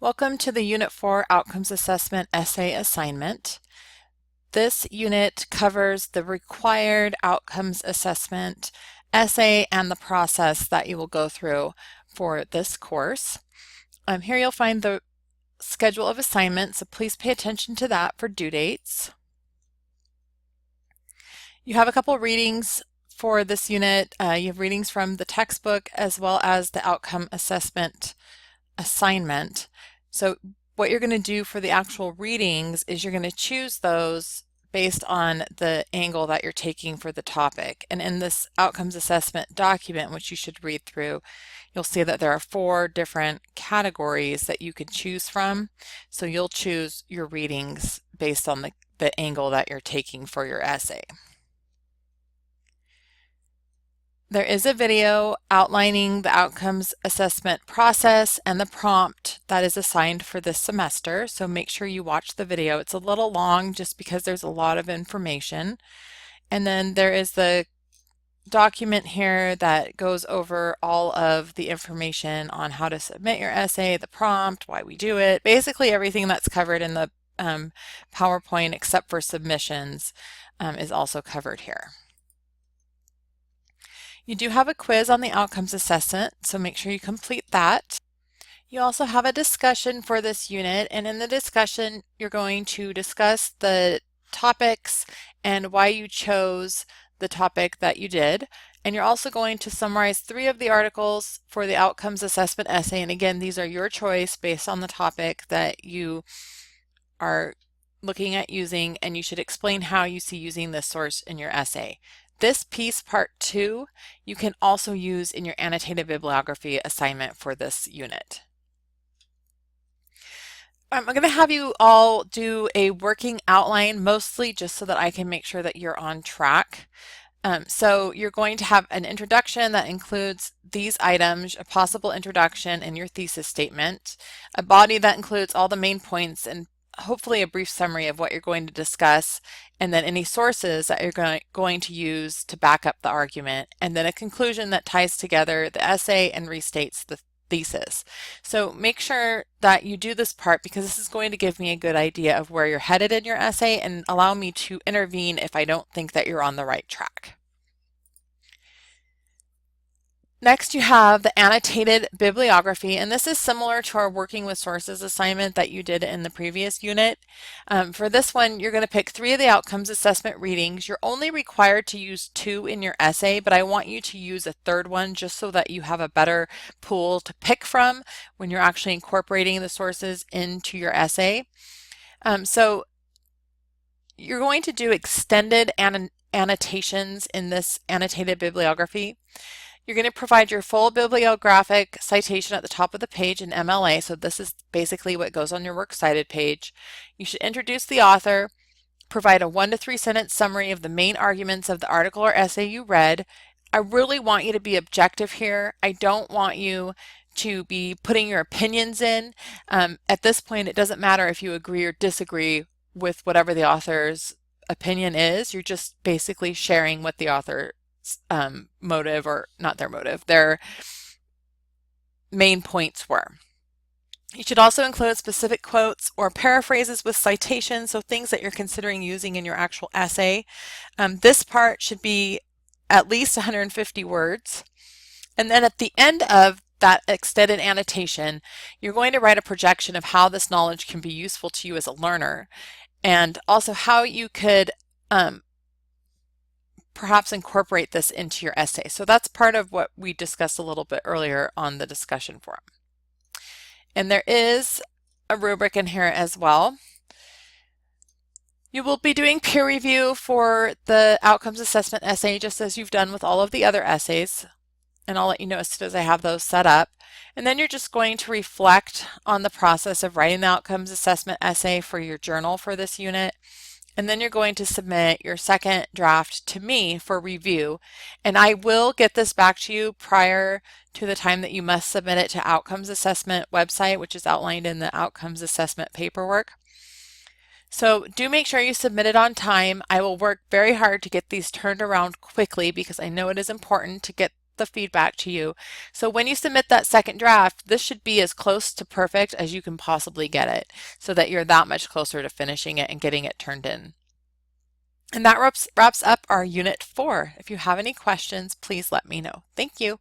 Welcome to the Unit 4 Outcomes Assessment Essay Assignment. This unit covers the required outcomes assessment essay and the process that you will go through for this course. Here you'll find the schedule of assignments, so please pay attention to that for due dates. You have a couple readings for this unit. You have readings from the textbook as well as the outcome assessment assignment. So what you're going to do for the actual readings is you're going to choose those based on the angle that you're taking for the topic. And in this outcomes assessment document, which you should read through, you'll see that there are 4 different categories that you can choose from. So you'll choose your readings based on the angle that you're taking for your essay. There is a video outlining the outcomes assessment process and the prompt that is assigned for this semester, so make sure you watch the video. It's a little long just because there's a lot of information. And then there is the document here that goes over all of the information on how to submit your essay, the prompt, why we do it, basically everything that's covered in the PowerPoint except for submissions is also covered here. You do have a quiz on the outcomes assessment, so make sure you complete that. You also have a discussion for this unit, and in the discussion you're going to discuss the topics and why you chose the topic that you did. And you're also going to summarize 3 of the articles for the outcomes assessment essay, and again these are your choice based on the topic that you are looking at using, and you should explain how you see using this source in your essay. This piece, part 2, you can also use in your annotated bibliography assignment for this unit. I'm going to have you all do a working outline, mostly just so that I can make sure that you're on track. So you're going to have an introduction that includes these items, a possible introduction and your thesis statement, a body that includes all the main points and hopefully a brief summary of what you're going to discuss, and then any sources that you're going to use to back up the argument, and then a conclusion that ties together the essay and restates the thesis. So make sure that you do this part because this is going to give me a good idea of where you're headed in your essay and allow me to intervene if I don't think that you're on the right track. Next, you have the annotated bibliography, and this is similar to our working with sources assignment that you did in the previous unit. For this one, you're going to pick 3 of the outcomes assessment readings. You're only required to use 2 in your essay, but I want you to use a 3rd one just so that you have a better pool to pick from when you're actually incorporating the sources into your essay. So you're going to do extended annotations in this annotated bibliography. You're going to provide your full bibliographic citation at the top of the page in MLA, so this is basically what goes on your Works Cited page. You should introduce the author, provide a 1 to 3 sentence summary of the main arguments of the article or essay you read. I really want you to be objective here. I don't want you to be putting your opinions in. At this point, it doesn't matter if you agree or disagree with whatever the author's opinion is. You're just basically sharing what the author motive, or not their motive, their main points were. You should also include specific quotes or paraphrases with citations, so things that you're considering using in your actual essay. This part should be at least 150 words. And then at the end of that extended annotation, you're going to write a projection of how this knowledge can be useful to you as a learner, and also how you could perhaps incorporate this into your essay. So that's part of what we discussed a little bit earlier on the discussion forum. And there is a rubric in here as well. You will be doing peer review for the outcomes assessment essay just as you've done with all of the other essays. And I'll let you know as soon as I have those set up. And then you're just going to reflect on the process of writing the outcomes assessment essay for your journal for this unit. And then you're going to submit your second draft to me for review. And I will get this back to you prior to the time that you must submit it to Outcomes Assessment website, which is outlined in the Outcomes Assessment paperwork. So do make sure you submit it on time. I will work very hard to get these turned around quickly because I know it is important to get the feedback to you. So when you submit that second draft, this should be as close to perfect as you can possibly get it so that you're that much closer to finishing it and getting it turned in. And that wraps up our Unit 4. If you have any questions, please let me know. Thank you.